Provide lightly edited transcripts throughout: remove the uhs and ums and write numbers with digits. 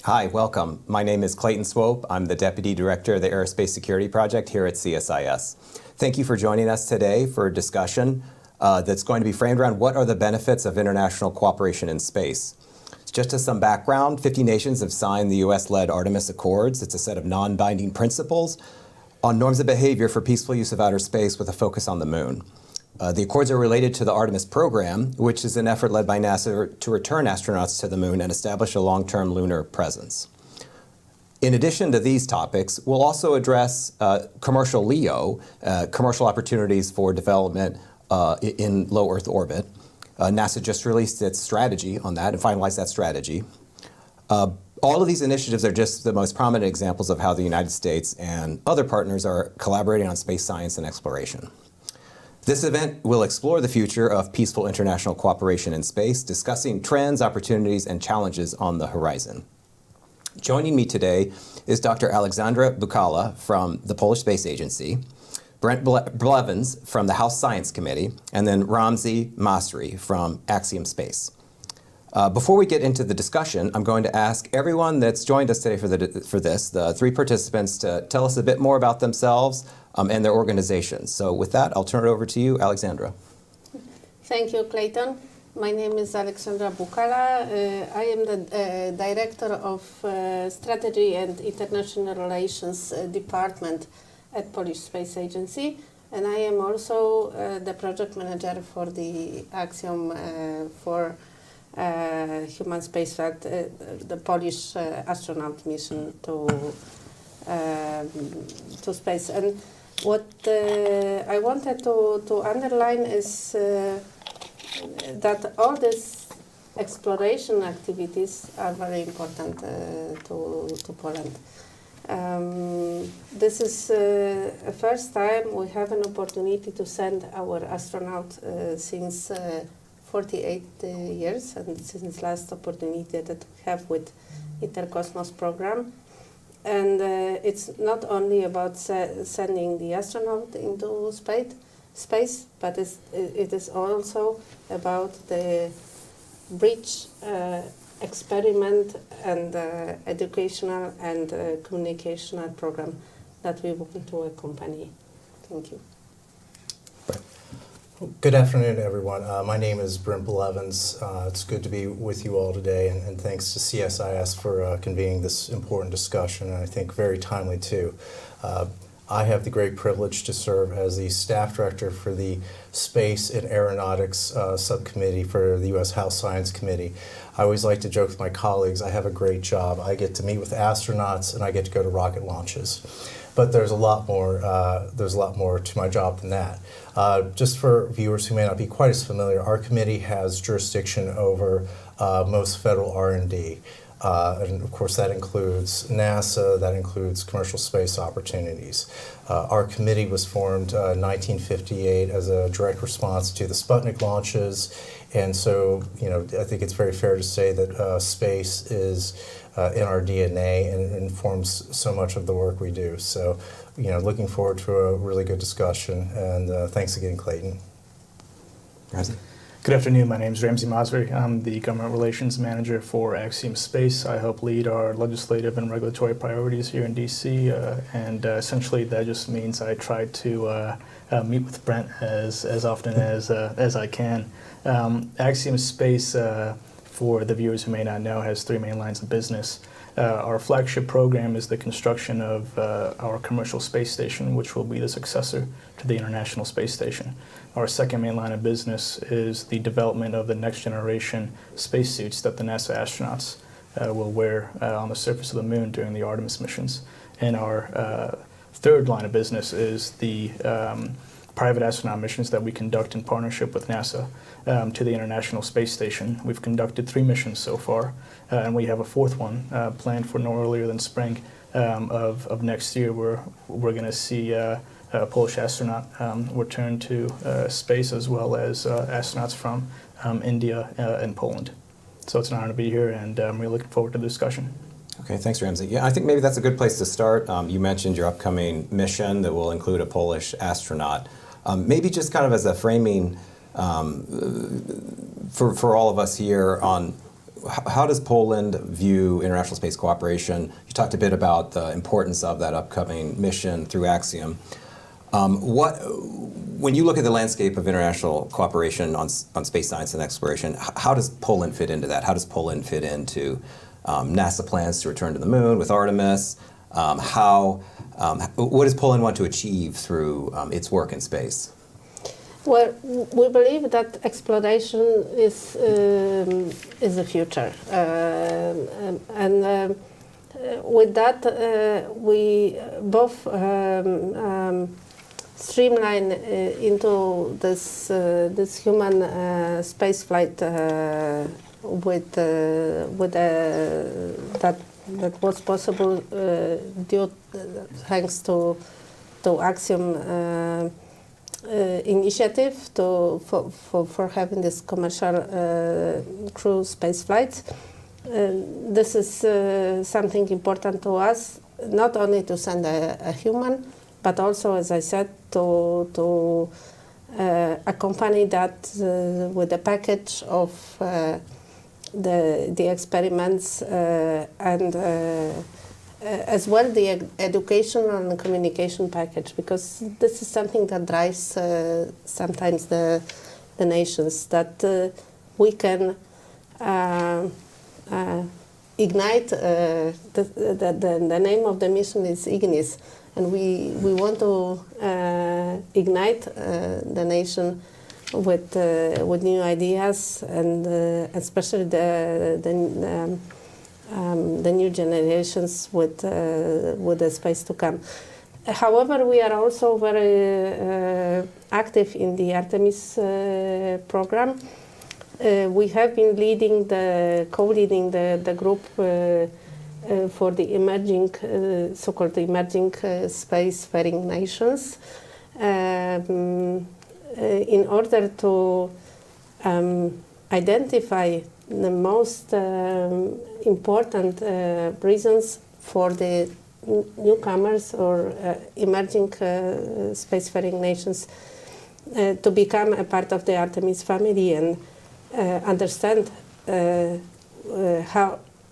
Hi, welcome. My name is Clayton Swope. I'm the Deputy Director of the Aerospace Security Project here at CSIS. Thank you for joining us today for a discussion that's going to be framed around what are the benefits of international cooperation in space. Just as some background, 50 nations have signed the US-led Artemis Accords. It's a set of non-binding principles on norms of behavior for peaceful use of outer space with a focus on the moon. The Accords are related to the Artemis Program, which is an effort led by NASA to return astronauts to the moon and establish a long-term lunar presence. In addition to these topics, we'll also address commercial LEO, commercial opportunities for development in low Earth orbit. NASA just released its strategy on that and finalized that strategy. All of these initiatives are just the most prominent examples of how the United States and other partners are collaborating on space science and exploration. This event will explore the future of peaceful international cooperation in space, discussing trends, opportunities, and challenges on the horizon. Joining me today is Dr. Aleksandra Bukała from the Polish Space Agency, Brent Blevins from the House Science Committee, and then Ramzi Masri from Axiom Space. Before we get into the discussion, I'm going to ask everyone that's joined us today for the three participants, to tell us a bit more about themselves and their organizations. So with that, I'll turn it over to you, Aleksandra. Thank you, Clayton. My name is Aleksandra Bukała. I am the Director of Strategy and International Relations Department at Polish Space Agency, and I am also the project manager for the Axiom for human spaceflight, the Polish astronaut mission to space. And what I wanted to underline is that all these exploration activities are very important to Poland. This is the first time we have an opportunity to send our astronaut since 48 years, and since last opportunity that we have with Intercosmos program. And it's not only about sending the astronaut into space, but it is also about the bridge experiment and educational and communicational program that we want to accompany. Thank you. Good afternoon, everyone. My name is Brent Blevins. It's good to be with you all today, and thanks to CSIS for convening this important discussion, and I think very timely too. I have the great privilege to serve as the staff director for the Space and Aeronautics Subcommittee for the U.S. House Science Committee. I always like to joke with my colleagues, I have a great job. I get to meet with astronauts and I get to go to rocket launches. But there's a lot more to my job than that. Just for viewers who may not be quite as familiar, our committee has jurisdiction over most federal R&D. And of course that includes NASA, that includes commercial space opportunities. Our committee was formed in 1958 as a direct response to the Sputnik launches, and so I think it's very fair to say that space is in our DNA and it informs so much of the work we do. So looking forward to a really good discussion, and thanks again, Clayton. Ramzi. Good afternoon, my name is Ramzi Masri. I'm the Government Relations Manager for Axiom Space. I help lead our legislative and regulatory priorities here in DC, and essentially that just means I try to meet with Brent as often as I can. Axiom Space, for the viewers who may not know, has three main lines of business. Our flagship program is the construction of our commercial space station, which will be the successor to the International Space Station. Our second main line of business is the development of the next generation spacesuits that the NASA astronauts will wear on the surface of the moon during the Artemis missions. And our third line of business is the private astronaut missions that we conduct in partnership with NASA to the International Space Station. We've conducted 3 missions so far, and we have a 4th one planned for no earlier than spring of next year, where we're going to see a Polish astronaut return to space, as well as astronauts from India and Poland. So it's an honor to be here, and I'm really looking forward to the discussion. Okay, thanks, Ramzi. Yeah, I think maybe that's a good place to start. You mentioned your upcoming mission that will include a Polish astronaut. Maybe just kind of as a framing for all of us here on how does Poland view international space cooperation? You talked a bit about the importance of that upcoming mission through Axiom. When you look at the landscape of international cooperation on space science and exploration, how does Poland fit into that? How does Poland fit into NASA plans to return to the moon with Artemis? What does Poland want to achieve through its work in space? Well, we believe that exploration is the future, and with that we both streamline into this human space flight with that was possible thanks to Axiom initiative for having this commercial crew space flights. This is something important to us, not only to send a human, but also, as I said, to accompany that with a package of the experiments and as well the educational and communication package, because this is something that drives sometimes the nations, that we can ignite. The name of the mission is Ignis, and we want to ignite the nation with new ideas, and especially the new generations with the space to come. However, we are also very active in the Artemis program. We have been co-leading the group for the emerging, so-called emerging spacefaring nations, in order to identify the most important reasons for the newcomers or emerging spacefaring nations to become a part of the Artemis family and understand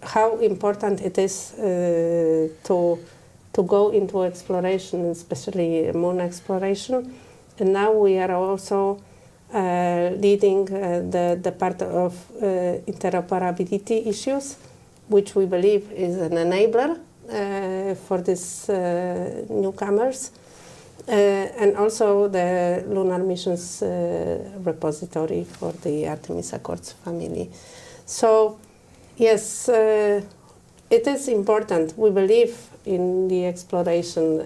how important it is to go into exploration, especially moon exploration. And now we are also leading the part of interoperability issues, which we believe is an enabler for these newcomers, and also the lunar missions repository for the Artemis Accords family. So, yes, it is important. We believe in the exploration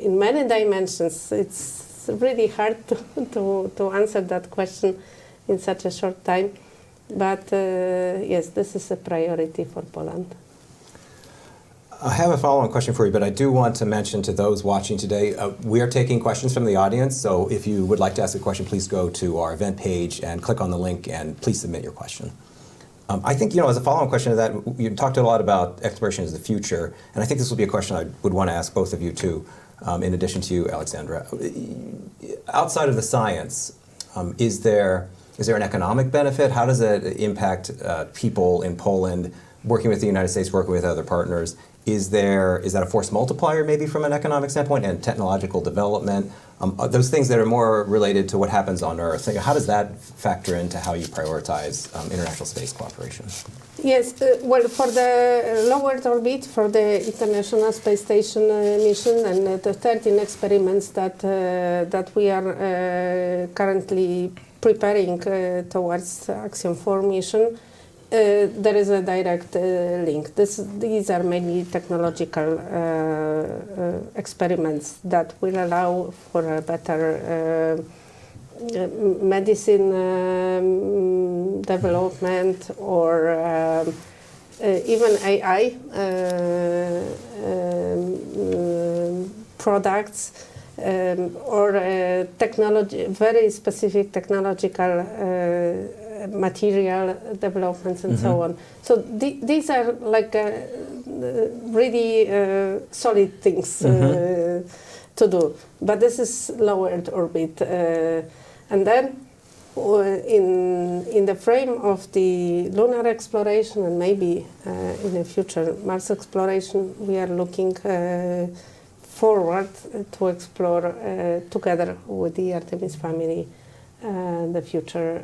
in many dimensions. It's really hard to answer that question in such a short time, but yes, this is a priority for Poland. I have a follow-on question for you, but I do want to mention to those watching today, we are taking questions from the audience, so if you would like to ask a question, please go to our event page and click on the link and please submit your question. I think, as a follow-on question to that, you talked a lot about exploration as the future, and I think this will be a question I would want to ask both of you too, in addition to you, Aleksandra. Outside of the science, is there an economic benefit? How does it impact people in Poland working with the United States, working with other partners? Is that a force multiplier maybe from an economic standpoint and technological development? Those things that are more related to what happens on Earth, how does that factor into how you prioritize international space cooperation? Yes, well, for the low Earth orbit, for the International Space Station mission and the 13 experiments that we are currently preparing towards Axiom 4 mission, there is a direct link. These are mainly technological experiments that will allow for a better medicine development, or even AI products, or technology, very specific technological material developments and so on. So these are like really solid things to do. But this is low Earth orbit. And then in the frame of the lunar exploration and maybe in the future Mars exploration, we are looking forward to explore together with the Artemis family the future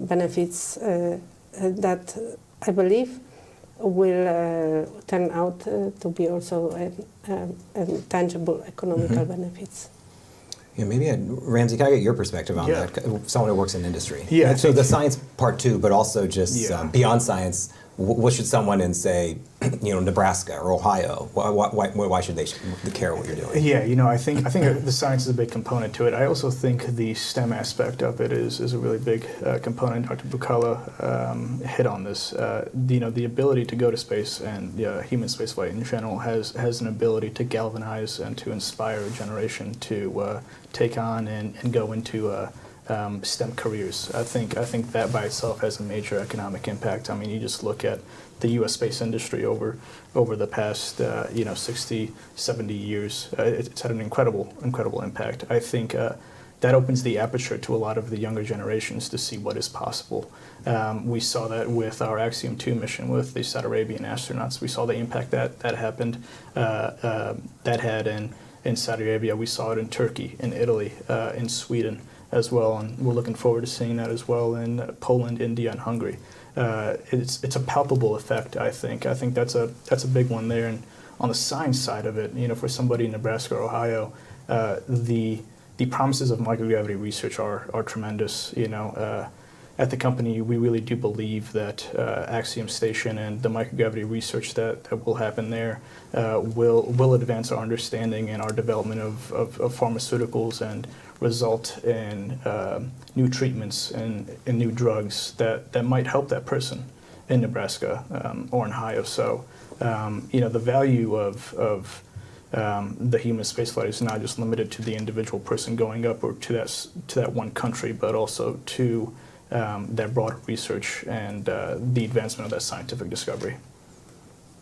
benefits that I believe will turn out to be also tangible economical benefits. Yeah, maybe, Ramzi, can I get your perspective on Yeah. that? Someone who works in industry. Yeah, I So think- the science part too, but also just Yeah. Beyond science, what should someone in, say, Nebraska or Ohio, why should they care what you're doing? Yeah, I think the science is a big component to it. I also think the STEM aspect of it is a really big component. Dr. Bukała hit on this. The ability to go to space and human spaceflight in general has an ability to galvanize and to inspire a generation to take on and go into STEM careers. I think that by itself has a major economic impact. I mean, you just look at the U.S. space industry over the past 60, 70 years. It's had an incredible impact. I think that opens the aperture to a lot of the younger generations to see what is possible. We saw that with our Axiom 2 mission with the Saudi Arabian astronauts. We saw the impact that happened, that had in Saudi Arabia. We saw it in Turkey, in Italy, in Sweden as well, and we're looking forward to seeing that as well in Poland, India, and Hungary. It's a palpable effect, I think. I think that's a big one there. And on the science side of it, for somebody in Nebraska or Ohio, the promises of microgravity research are tremendous. At the company, we really do believe that Axiom Station and the microgravity research that will happen there will advance our understanding and our development of pharmaceuticals and result in new treatments and new drugs that might help that person in Nebraska or in Ohio. So, the value of the human spaceflight is not just limited to the individual person going up or to that one country, but also to that broader research and the advancement of that scientific discovery.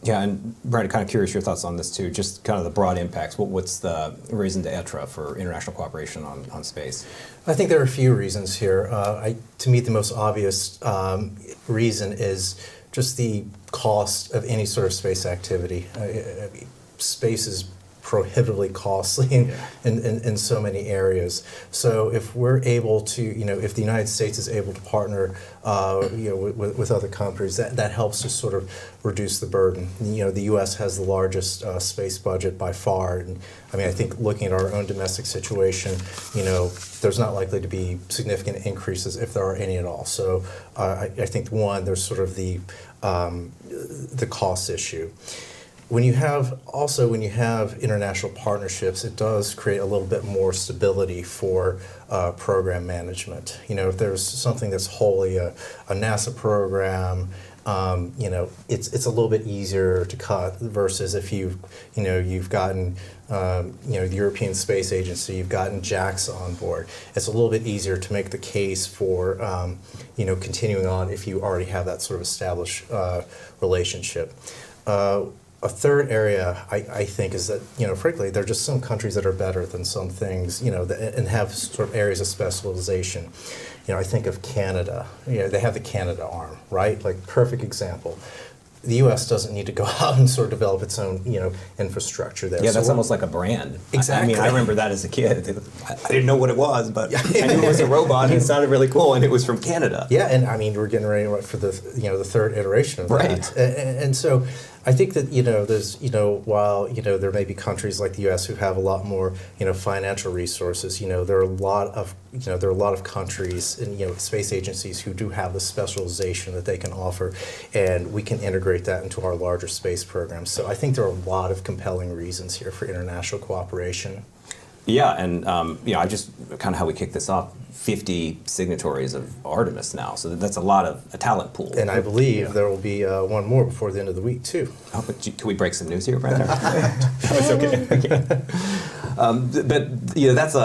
Yeah, and Brent, kind of curious your thoughts on this too, just kind of the broad impacts. What's the raison d'etre for international cooperation on space? I think there are a few reasons here. To me, the most obvious reason is just the cost of any sort of space activity. Space is prohibitively costly in so many areas. So if we're able to, if the United States is able to partner, with other countries, that helps to sort of reduce the burden. The U.S. has the largest space budget by far, and I think looking at our own domestic situation, there's not likely to be significant increases if there are any at all. So I think one, there's sort of the cost issue. When you have international partnerships, it does create a little bit more stability for program management. If there's something that's wholly a NASA program, it's a little bit easier to cut versus if you've gotten the European Space Agency, you've gotten JAXA on board. It's a little bit easier to make the case for continuing on if you already have that sort of established relationship. A third area, I think, is that, frankly, there are just some countries that are better than some things, and have sort of areas of specialization. I think of Canada. They have the Canada arm, right? Like, perfect example. The U.S. doesn't need to go out and sort of develop its own, infrastructure there. Yeah, that's almost like a brand. Exactly. I remember that as a kid. I didn't know what it was, but I knew it was a robot, and it sounded really cool, and it was from Canada. Yeah, and we're getting ready for the the third iteration of Right. that, and so I think that there's while there may be countries like the U.S. who have a lot more financial resources, there are a lot of countries and space agencies who do have the specialization that they can offer, and we can integrate that into our larger space programs. So I think there are a lot of compelling reasons here for international cooperation. Yeah, and I just kind of how we kick this off. 50 signatories of Artemis now, so that's a talent pool. And I believe there will be one more before the end of the week too. Oh, but can we break some news here, Brent? It's okay. But that's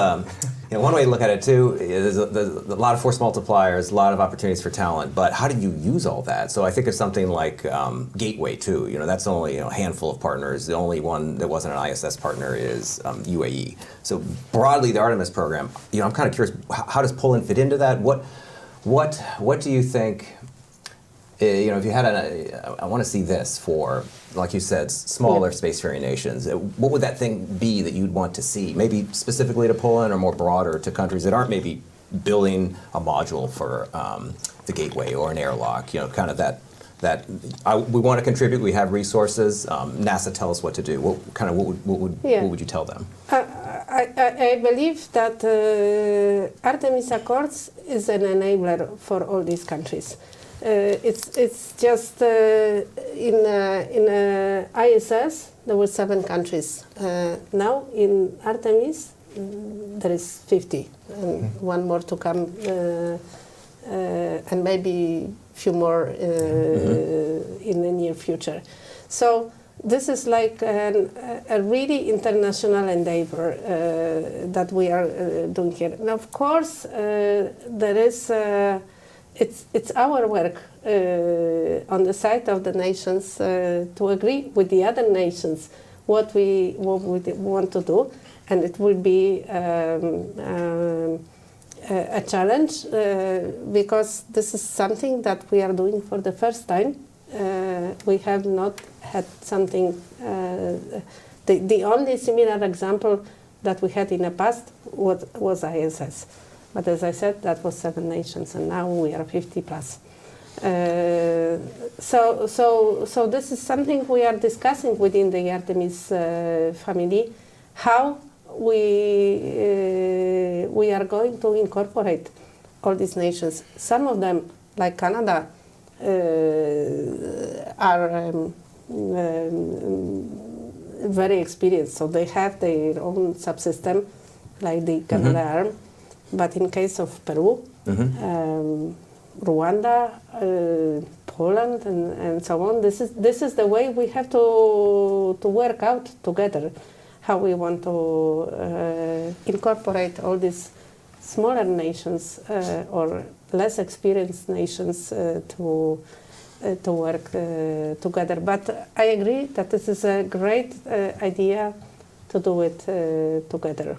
one way to look at it too is there's a lot of force multipliers, a lot of opportunities for talent, but how do you use all that? So I think of something like Gateway too. That's only a handful of partners. The only one that wasn't an ISS partner is UAE. So broadly, the Artemis program. I'm kind of curious, how does Poland fit into that? What do you think? If you had I want to see this for, like you said, smaller spacefaring nations. What would that thing be that you'd want to see? Maybe specifically to Poland or more broader to countries that aren't maybe building a module for the Gateway or an airlock. Kind of that we want to contribute. We have resources. NASA tell us what to do. What would you tell them? I believe that Artemis Accords is an enabler for all these countries. It's just in ISS there were 7 countries. Now in Artemis there is 50, and one more to come, and maybe few more in the near future. So this is like a really international endeavor that we are doing here. And of course, there is. It's our work on the side of the nations to agree with the other nations what we want to do, and it will be a challenge because this is something that we are doing for the first time. We have not had something. The only similar example that we had in the past was ISS. But as I said, that was 7 nations, and now we are 50 plus. So this is something we are discussing within the Artemis family, how we are going to incorporate all these nations. Some of them, like Canada, are very experienced, so they have their own subsystem, like the Canada arm. But in case of Peru, Rwanda, Poland, and so on, this is the way we have to work out together, how we want to incorporate all these smaller nations or less experienced nations to work together. But I agree that this is a great idea to do it together.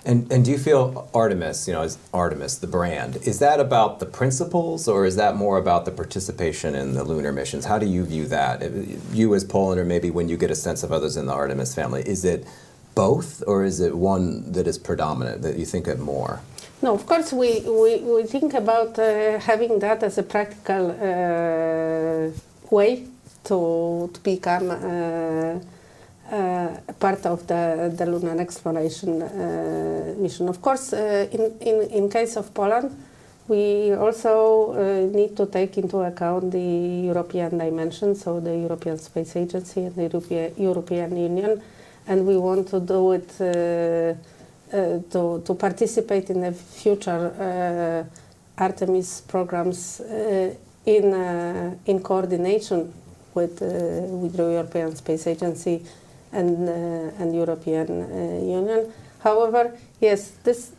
And do you feel Artemis, as Artemis, the brand, is that about the principles or is that more about the participation in the lunar missions? How do you view that? You as Poland, or maybe when you get a sense of others in the Artemis family, is it both or is it one that is predominant, that you think of more? No, of course we think about having that as a practical way to become part of the lunar exploration mission. Of course, in case of Poland, we also need to take into account the European dimension, so the European Space Agency and the European Union, and we want to do it to participate in the future Artemis programs in coordination with the European Space Agency and European Union. However, yes, this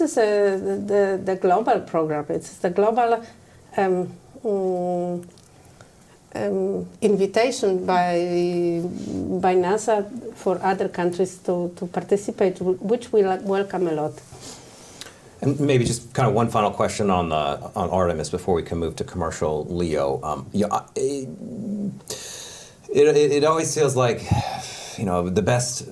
is the global program. It's the global invitation by NASA for other countries to participate, which we welcome a lot. And maybe just kind of one final question on Artemis before we can move to commercial LEO. It always feels like the best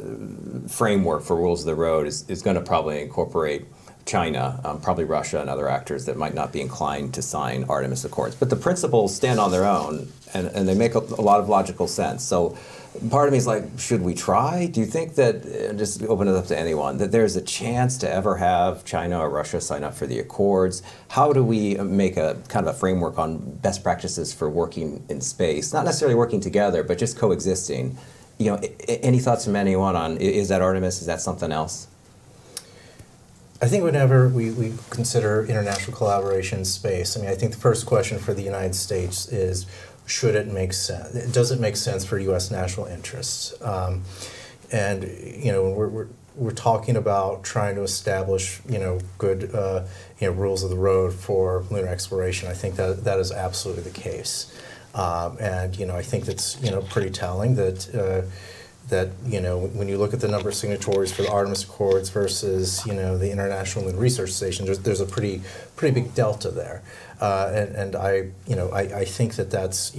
framework for rules of the road is going to probably incorporate China, probably Russia and other actors that might not be inclined to sign Artemis Accords. But the principles stand on their own, and they make a lot of logical sense. So part of me is like, should we try? Do you think that, just open it up to anyone, that there's a chance to ever have China or Russia sign up for the Accords? How do we make a kind of a framework on best practices for working in space? Not necessarily working together, but just coexisting. Any thoughts from anyone on, is that Artemis, is that something else? I think whenever we consider international collaboration in space, I think the first question for the United States is, should it make sense? Does it make sense for U.S. national interests? And we're we're talking about trying to establish, good, rules of the road for lunar exploration. I think that is absolutely the case. And I think that's, pretty telling that, when you look at the number of signatories for the Artemis Accords versus, the International Lunar Research Station, there's a pretty big delta there. And I think that's,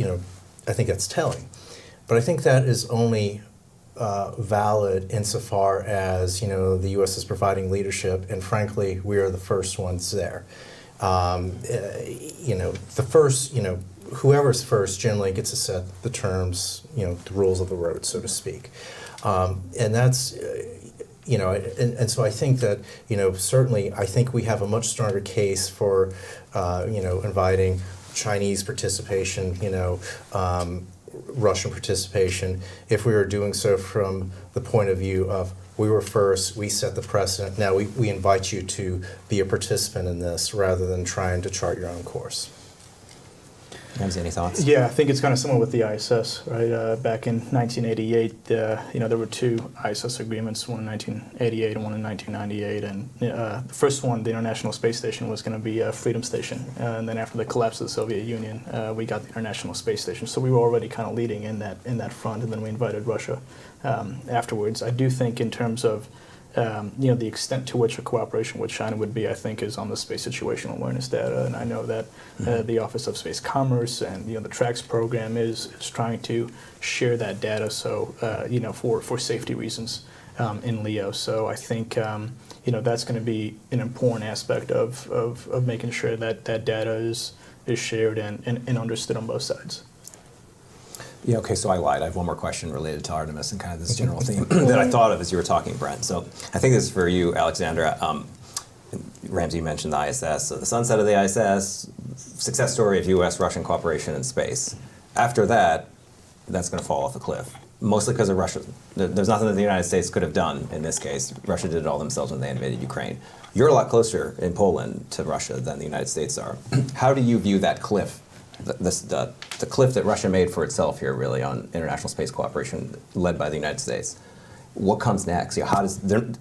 I think that's telling. But I think that is only valid insofar as, the U.S. is providing leadership, and frankly, we are the first ones there. The first, whoever's first generally gets to set the terms, the rules of the road, so to speak. And that's, and so I think that, certainly I think we have a much stronger case for, inviting Chinese participation, Russian participation, if we were doing so from the point of view of we were first, we set the precedent, now we invite you to be a participant in this rather than trying to chart your own course. Ramzi, any thoughts? Yeah, I think it's kind of similar with the ISS, right? Back in 1988, there were two ISS agreements, one in 1988 and one in 1998. And the first one, the International Space Station, was going to be a Freedom Station. And then after the collapse of the Soviet Union, we got the International Space Station. So we were already kind of leading in that front, and then we invited Russia afterwards. I do think in terms of the extent to which a cooperation with China would be, I think, is on the space situational awareness data. And I know that the Office of Space Commerce and the TRACS program is trying to share that data, so for safety reasons in LEO. So I think that's going to be an important aspect of making sure that that data is shared and understood on both sides. Yeah, okay, so I lied. I have one more question related to Artemis and kind of this general theme that I thought of as you were talking, Brent. So I think this is for you, Aleksandra. Ramzi mentioned the ISS. So the sunset of the ISS, success story of U.S.-Russian cooperation in space. After that, that's going to fall off a cliff, mostly because of Russia. There's nothing that the United States could have done in this case. Russia did it all themselves when they invaded Ukraine. You're a lot closer in Poland to Russia than the United States are. How do you view that cliff? The cliff that Russia made for itself here, really, on international space cooperation led by the United States. What comes next? Putin's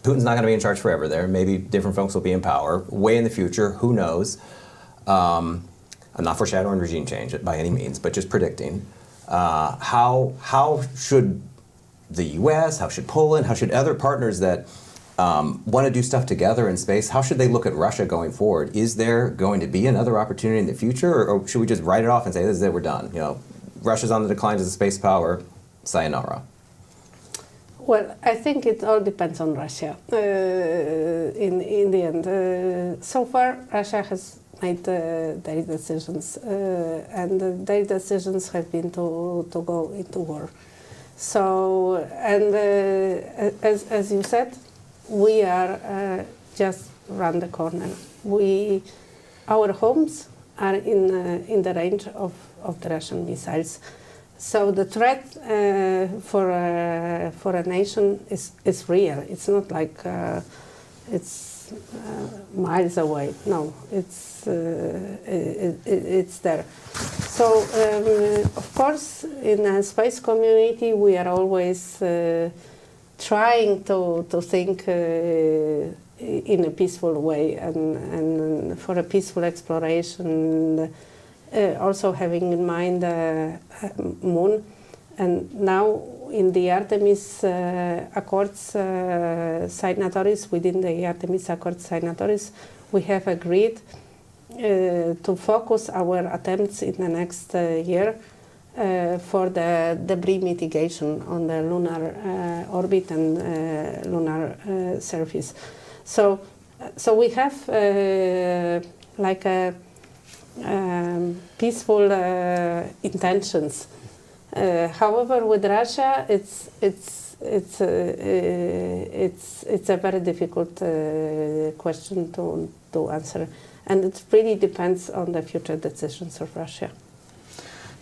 not going to be in charge forever there. Maybe different folks will be in power. Way in the future, who knows? I'm not foreshadowing regime change by any means, but just predicting. How should the U.S., how should Poland, how should other partners that want to do stuff together in space, how should they look at Russia going forward? Is there going to be another opportunity in the future, or should we just write it off and say, this is it, we're done? Russia's on the decline as a space power, sayonara. Well, I think it all depends on Russia in the end. So far, Russia has made their decisions, and their decisions have been to go into war. So, and as you said, we are just around the corner. Our homes are in the range of the Russian missiles. So the threat for a nation is real. It's not like it's miles away. No, it's there. So of course, in a space community, we are always trying to think in a peaceful way and for a peaceful exploration, also having in mind the moon. And now in the Artemis Accords signatories, within the Artemis Accords signatories, we have agreed to focus our attempts in the next year for the debris mitigation on the lunar orbit and lunar surface. So we have like a peaceful intentions. However, with Russia, it's a very difficult question to answer, and it really depends on the future decisions of Russia.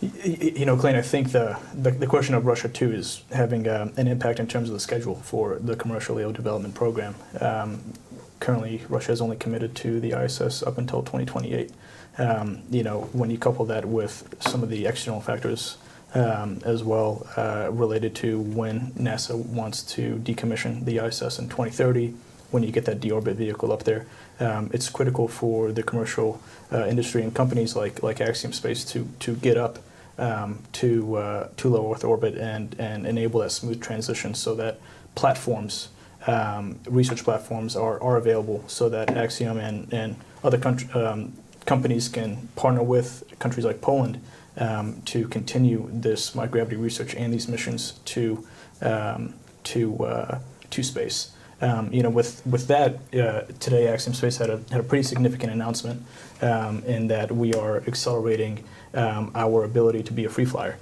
Clayton, I think the question of Russia too is having an impact in terms of the schedule for the commercial LEO development program. Currently, Russia is only committed to the ISS up until 2028. When you couple that with some of the external factors as well, related to when NASA wants to decommission the ISS in 2030, when you get that deorbit vehicle up there. It's critical for the commercial industry and companies like Axiom Space to get up to low Earth orbit and enable that smooth transition so that platforms, research platforms are available so that Axiom and other companies can partner with countries like Poland to continue this microgravity research and these missions to space. With that, today Axiom Space had a pretty significant announcement in that we are accelerating our ability to be a free flyer.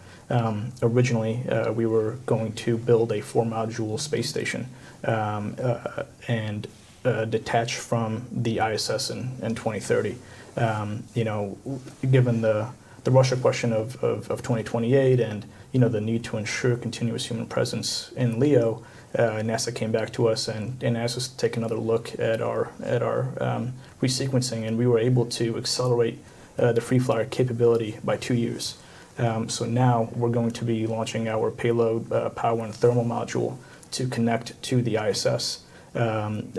Originally, we were going to build a 4-module space station and detach from the ISS in 2030. Given the Russia question of 2028 and the need to ensure continuous human presence in LEO, NASA came back to us and asked us to take another look at our resequencing, and we were able to accelerate the free flyer capability by 2 years. So now we're going to be launching our payload power and thermal module to connect to the ISS, and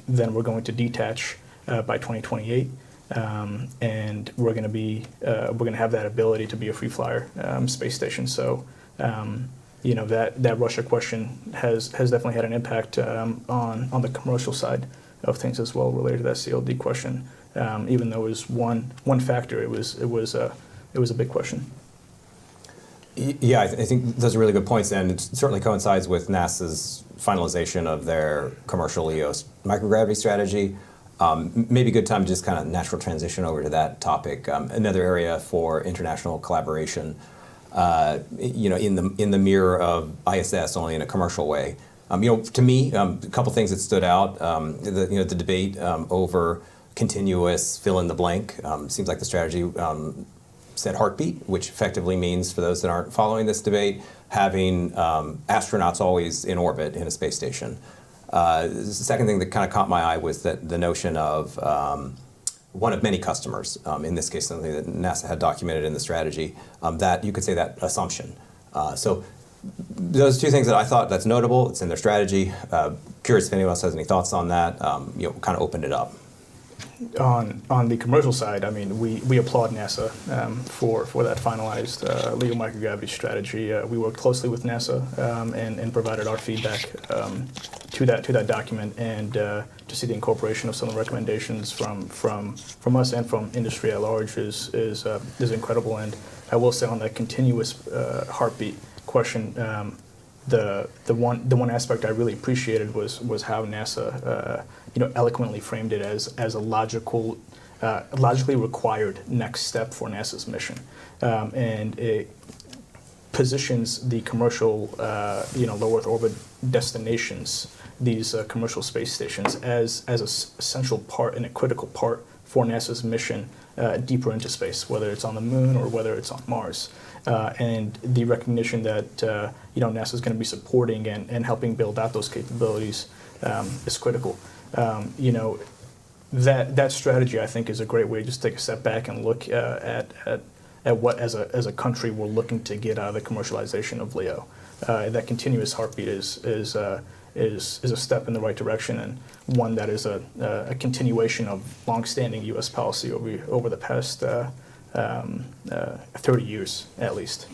then we're going to detach by 2028, and we're going to have that ability to be a free flyer space station. So that Russia question has definitely had an impact on the commercial side of things as well, related to that CLD question. Even though it was one factor, it was a big question. Yeah, I think those are really good points, and it certainly coincides with NASA's finalization of their commercial LEO microgravity strategy. Maybe a good time to just kind of natural transition over to that topic. Another area for international collaboration, in the mirror of ISS, only in a commercial way. To me, a couple things that stood out. The debate over continuous fill in the blank seems like the strategy said heartbeat, which effectively means, for those that aren't following this debate, having astronauts always in orbit in a space station. The second thing that kind of caught my eye was that the notion of one of many customers, in this case something that NASA had documented in the strategy, that you could say that assumption. So those two things that I thought that's notable, it's in their strategy. Curious if anyone else has any thoughts on that, kind of opened it up. On the commercial side, I mean, we applaud NASA for that finalized LEO microgravity strategy. We worked closely with NASA and provided our feedback to that document, and to see the incorporation of some of the recommendations from us and from industry at large is incredible. And I will say, on that continuous heartbeat question, the one aspect I really appreciated was how NASA eloquently framed it as a logically required next step for NASA's mission, and it positions the commercial low Earth orbit destinations, these commercial space stations, as an essential part and a critical part for NASA's mission deeper into space, whether it's on the moon or whether it's on Mars. And the recognition that NASA is going to be supporting and helping build out those capabilities is critical. That strategy, I think, is a great way to just take a step back and look at what, as a country, we're looking to get out of the commercialization of LEO. That continuous heartbeat is a step in the right direction, and one that is a continuation of longstanding U.S. policy over the past 30 years at least.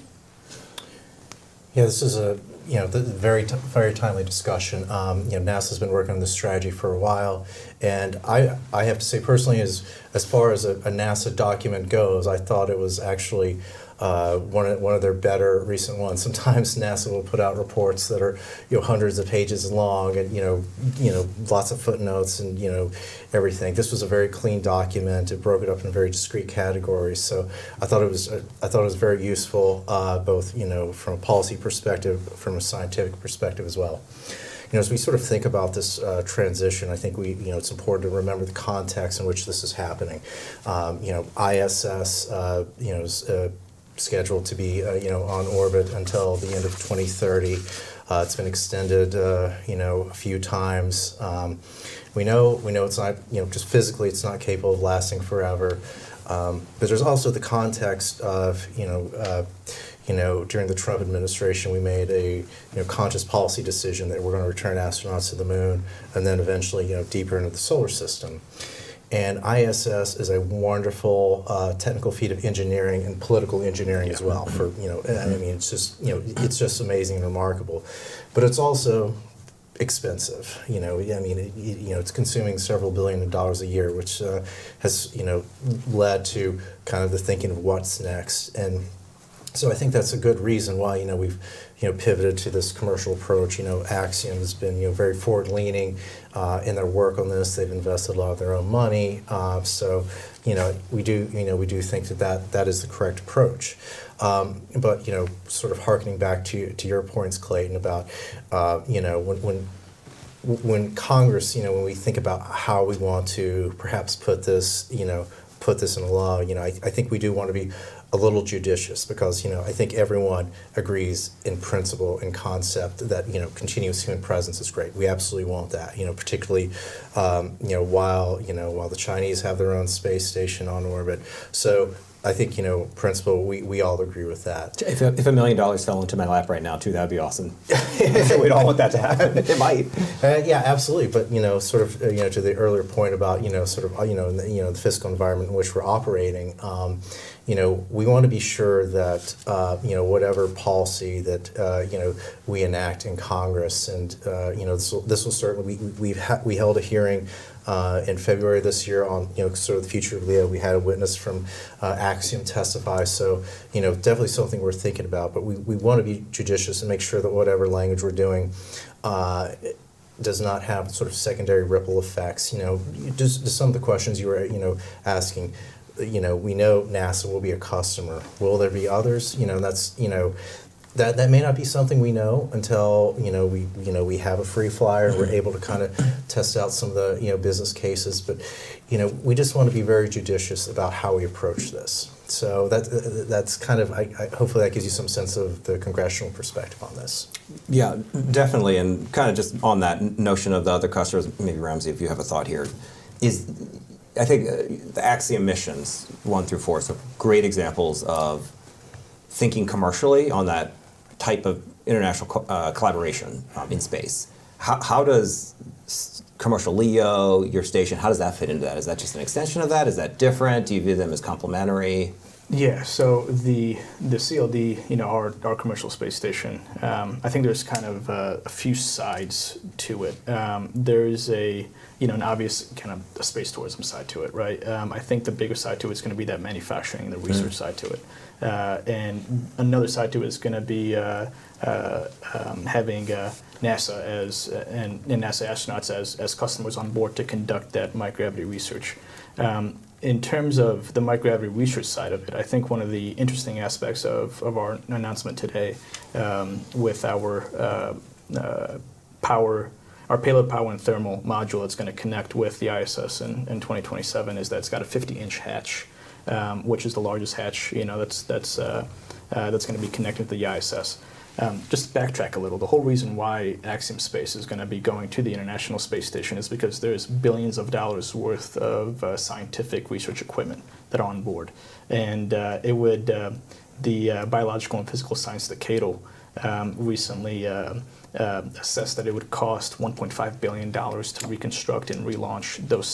Yeah, this is a very timely discussion. NASA's been working on this strategy for a while, and I have to say personally, as far as a NASA document goes, I thought it was actually one of their better recent ones. Sometimes NASA will put out reports that are hundreds of pages long, and lots of footnotes and everything. This was a very clean document. It broke it up in very discrete categories. So I thought it was very useful, both from a policy perspective, from a scientific perspective as well. As we sort of think about this transition, I think it's important to remember the context in which this is happening. ISS, is scheduled to be on orbit until the end of 2030. It's been extended a few times. We know it's not just physically it's not capable of lasting forever. But there's also the context of during the Trump administration, we made a conscious policy decision that we're going to return astronauts to the moon, and then eventually deeper into the solar system. And ISS is a wonderful technical feat of engineering and political engineering as well. For it's just amazing and remarkable, but it's also expensive. It's consuming several $billions a year, which has led to kind of the thinking of what's next. And so I think that's a good reason why we've pivoted to this commercial approach. Axiom has been very forward-leaning in their work on this. They've invested a lot of their own money. So we do think that is the correct approach. But sort of harkening back to your points, Clayton, about when Congress, when we think about how we want to perhaps put this in a law, I think we do want to be a little judicious, because I think everyone agrees in principle and concept that continuous human presence is great. We absolutely want that. Particularly while the Chinese have their own space station on orbit. So I think principle we all agree with that. If $1 million fell into my lap right now too, that'd be awesome. We'd all want that to happen. It might. Yeah, absolutely. But sort of to the earlier point about the fiscal environment in which we're operating. We want to be sure that whatever policy that we enact in Congress, and this will certainly we held a hearing in February this year on sort of the future of LEO. We had a witness from Axiom testify, so definitely something we're thinking about. But we want to be judicious and make sure that whatever language we're doing does not have sort of secondary ripple effects. Just some of the questions you were asking. We know NASA will be a customer. Will there be others? That's that may not be something we know until we have a free flyer and we're able to kind of test out some of the business cases. But we just want to be very judicious about how we approach this. So that's kind of hopefully that gives you some sense of the congressional perspective on this. Yeah, definitely, and kind of just on that notion of the other customers. Maybe Ramzi, if you have a thought here, I think the Axiom missions 1 through 4 are great examples of thinking commercially on that type of international collaboration in space. How does commercial LEO, your station, how does that fit into that? Is that just an extension of that? Is that different? Do you view them as complementary? Yeah, so the CLD, our commercial space station, I think there's kind of a few sides to it. There's an obvious kind of a space tourism side to it, right? I think the bigger side to it is going to be that manufacturing and the research side to it. And another side to it is going to be having NASA and NASA astronauts as customers on board to conduct that microgravity research. In terms of the microgravity research side of it, I think one of the interesting aspects of our announcement today with our payload power and thermal module that's going to connect with the ISS in 2027 is that it's got a 50-inch hatch, which is the largest hatch that's going to be connected to the ISS. Just to backtrack a little, the whole reason why Axiom Space is going to be going to the International Space Station is because there's billions of dollars worth of scientific research equipment that are on board. And the Biological and Physical Science Decadal recently assessed that it would cost $1.5 billion to reconstruct and relaunch those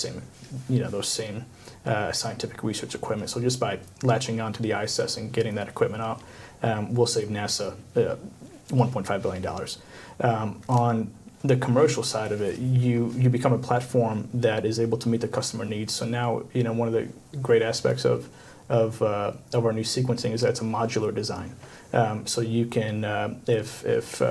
same scientific research equipment. So just by latching onto the ISS and getting that equipment out, we'll save NASA $1.5 billion. On the commercial side of it, you become a platform that is able to meet the customer needs. So now, one of the great aspects of our new sequencing is that it's a modular design. So you can, if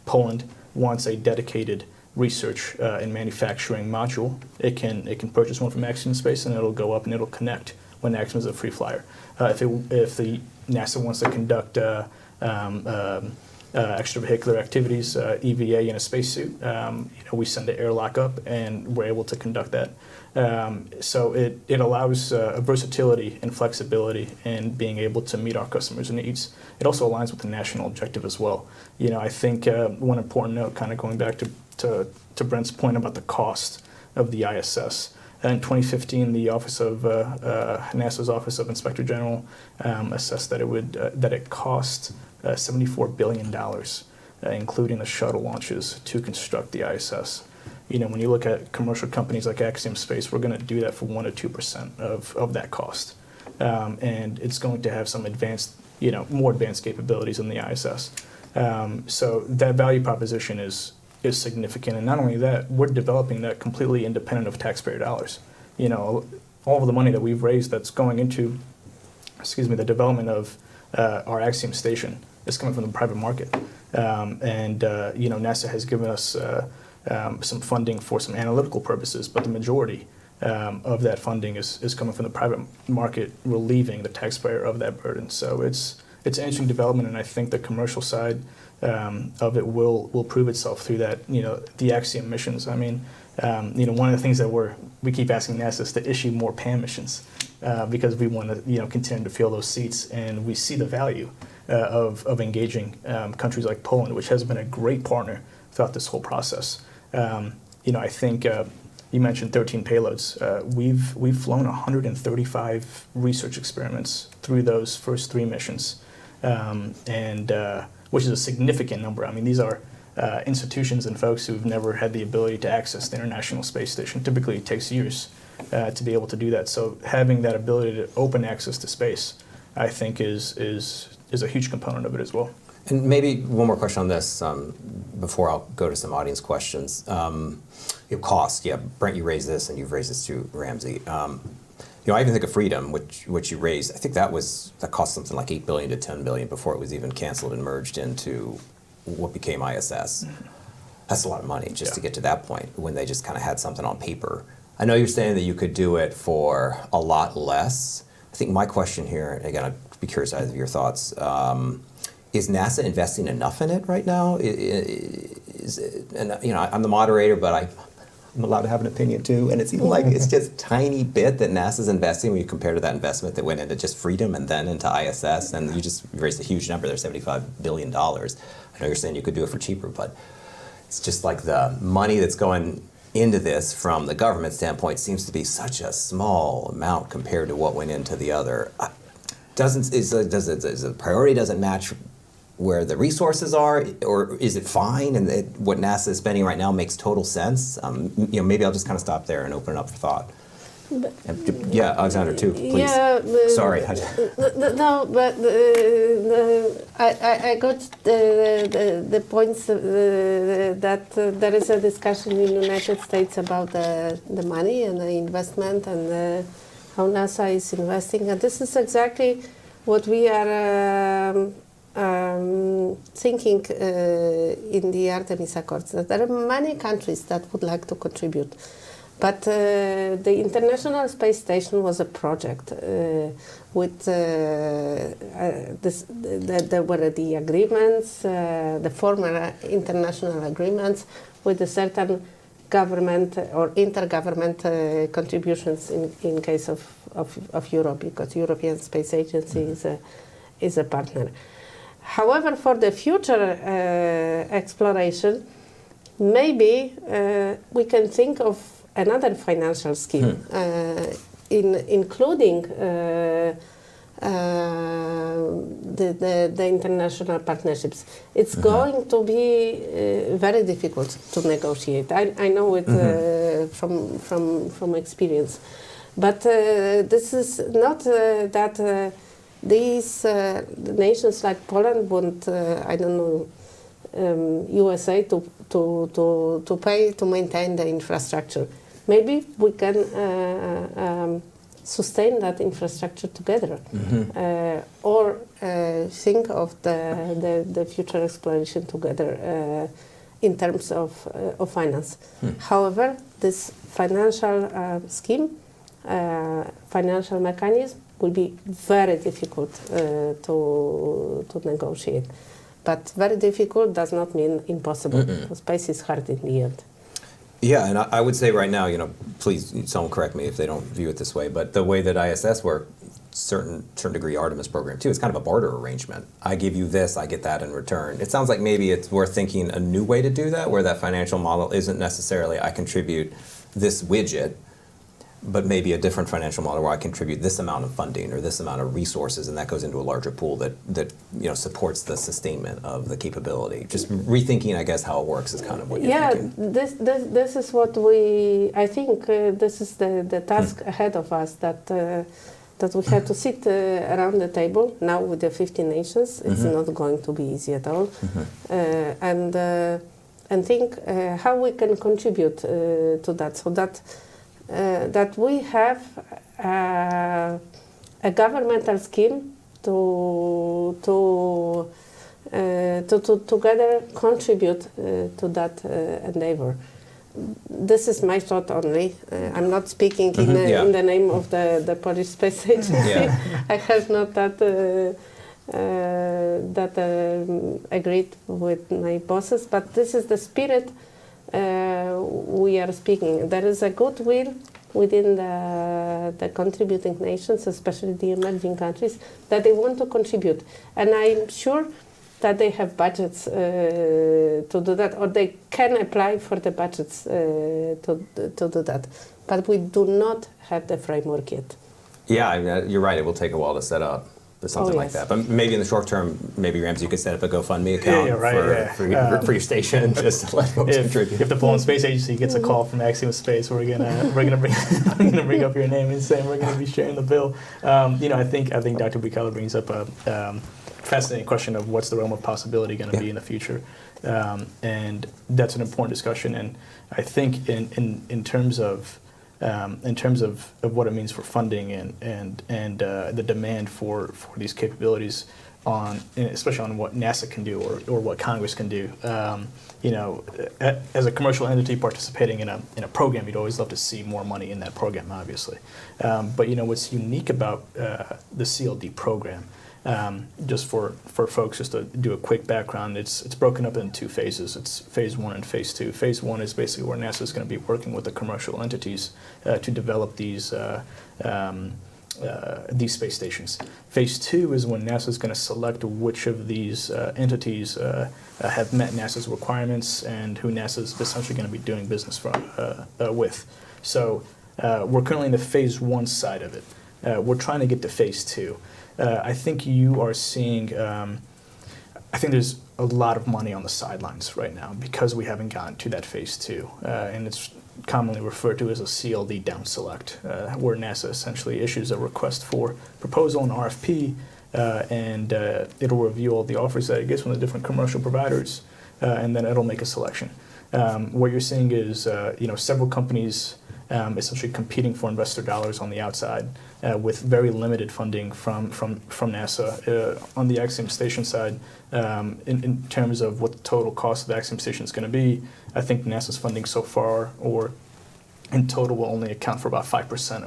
Poland wants a dedicated research and manufacturing module, it can purchase one from Axiom Space and it'll go up and it'll connect when Axiom is a free flyer. If the NASA wants to conduct extravehicular activities, EVA in a spacesuit, we send the airlock up and we're able to conduct that. So it allows versatility and flexibility in being able to meet our customers' needs. It also aligns with the national objective as well. I think one important note, kind of going back to Brent's point about the cost of the ISS. In 2015, the NASA's Office of Inspector General assessed that it cost $74 billion, including the shuttle launches, to construct the ISS. When you look at commercial companies like Axiom Space, we're going to do that for 1 to 2% of that cost, and it's going to have some advanced, more advanced capabilities in the ISS. So that value proposition is significant, and not only that, we're developing that completely independent of taxpayer dollars. All of the money that we've raised that's going into, the development of our Axiom station is coming from the private market, and NASA has given us some funding for some analytical purposes, but the majority of that funding is coming from the private market, relieving the taxpayer of that burden. So it's an interesting development, and I think the commercial side of it will prove itself through that. The Axiom missions. I mean, one of the things that we keep asking NASA is to issue more PAM missions because we want to continue to fill those seats, and we see the value of engaging countries like Poland, which has been a great partner throughout this whole process. I think you mentioned 13 payloads. We've flown 135 research experiments through those first 3 missions, and which is a significant number. I mean, these are institutions and folks who've never had the ability to access the International Space Station. Typically, it takes years to be able to do that. So having that ability to open access to space, I think, is a huge component of it as well. And maybe one more question on this before I'll go to some audience questions. Cost, Brent, you raised this, and you've raised this too, Ramzi. I even think of Freedom, which you raised. I think that cost something like $8 billion to $10 billion before it was even canceled and merged into what became ISS. That's a lot of money just to get to that point when they just kind of had something on paper. I know you're saying that you could do it for a lot less. I think my question here, again, I'd be curious of your thoughts. Is NASA investing enough in it right now? I'm the moderator, but I'm allowed to have an opinion too. And it seems like it's just a tiny bit that NASA's investing when you compare to that investment that went into just Freedom and then into ISS. And you just raised a huge number there, $75 billion. I know you're saying you could do it for cheaper, but it's just like the money that's going into this from the government standpoint seems to be such a small amount compared to what went into the other. Does the priority doesn't match where the resources are, or is it fine and what NASA is spending right now makes total sense? Maybe I'll just kind of stop there and open it up for thought. Aleksandra too, please. Sorry. No, but I got the points that there is a discussion in the United States about the money and the investment and how NASA is investing, and this is exactly what we are thinking in the Artemis Accords, that there are many countries that would like to contribute. But the International Space Station was a project with there were the agreements, the former international agreements with a certain government or intergovernment contributions in case of Europe, because European Space Agency is a partner. However, for the future exploration, maybe we can think of another financial scheme, including the international partnerships. It's going to be very difficult to negotiate. I know it from experience, but this is not that these nations like Poland want USA to pay to maintain the infrastructure. Maybe we can sustain that infrastructure together, or think of the future exploration together in terms of finance. However, this financial scheme, financial mechanism, will be very difficult to negotiate. But very difficult does not mean impossible. Space is hard in the end. Yeah, and I would say right now, please, someone correct me if they don't view it this way, but the way that ISS works, certain degree Artemis program too, it's kind of a barter arrangement. I give you this, I get that in return. It sounds like maybe it's worth thinking a new way to do that, where that financial model isn't necessarily I contribute this widget, but maybe a different financial model where I contribute this amount of funding or this amount of resources, and that goes into a larger pool that supports the sustainment of the capability. Just rethinking, I guess, how it works is kind of what you're thinking. This is what I think this is the task ahead of us, that we have to sit around the table now with the 15 nations. It's not going to be easy at all, and think how we can contribute to that, so that we have a governmental scheme to together contribute to that endeavor. This is my thought only. I'm not speaking in the name of the Polish Space Agency. I have not agreed with my bosses, but this is the spirit we are speaking. There is a goodwill within the contributing nations, especially the emerging countries, that they want to contribute. And I'm sure that they have budgets to do that, or they can apply for the budgets to do that. But we do not have the framework yet. Yeah, I mean, you're right. It will take a while to set up something like that. But maybe in the short term, maybe Ramzi, you could set up a GoFundMe account for your station, just to let folks contribute. If the Poland Space Agency gets a call from Axiom Space, we're gonna bring up your name and say we're gonna be sharing the bill. I think Dr. Bukała brings up a fascinating question of what's the realm of possibility going to be in the future, and that's an important discussion. And I think in terms of what it means for funding and the demand for these capabilities, especially on what NASA can do or what Congress can do. As a commercial entity participating in a program, you'd always love to see more money in that program, obviously. But what's unique about the CLD program, just for folks, just to do a quick background, it's broken up into two phases. It's phase 1 and phase 2. Phase 1 is basically where NASA is going to be working with the commercial entities to develop these space stations. Phase 2 is when NASA is going to select which of these entities have met NASA's requirements and who NASA is essentially going to be doing business with. So we're currently in the phase 1 side of it. We're trying to get to phase 2. I think you are seeing, I think there's a lot of money on the sidelines right now because we haven't gotten to that phase 2. And it's commonly referred to as a CLD down select, where NASA essentially issues a request for proposal, an RFP, and it'll review all the offers that it gets from the different commercial providers, and then it'll make a selection. What you're seeing is, several companies essentially competing for investor dollars on the outside with very limited funding from NASA. On the Axiom station side, in terms of what the total cost of the Axiom station is going to be, I think NASA's funding so far, or in total, will only account for about 5%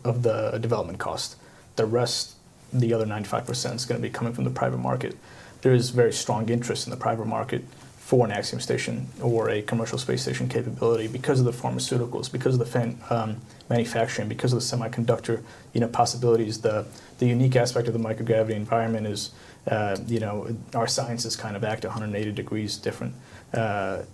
of the development cost. The rest, the other 95%, is going to be coming from the private market. There is very strong interest in the private market for an Axiom station or a commercial space station capability because of the pharmaceuticals, because of the manufacturing, because of the semiconductor possibilities. The unique aspect of the microgravity environment is, our sciences kind of act 180 degrees different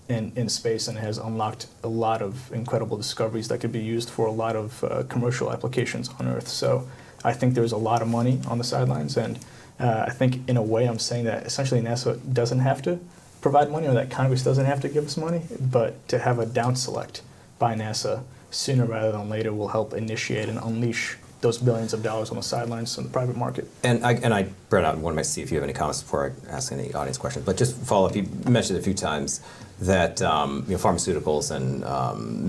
in space, and it has unlocked a lot of incredible discoveries that could be used for a lot of commercial applications on Earth. So I think there's a lot of money on the sidelines, and I think in a way I'm saying that essentially NASA doesn't have to provide money, or that Congress doesn't have to give us money, but to have a down select by NASA sooner rather than later will help initiate and unleash those billions of dollars on the sidelines in the private market. And I, Brent, I want to see if you have any comments before I ask any audience questions, but just follow up. You mentioned a few times that pharmaceuticals and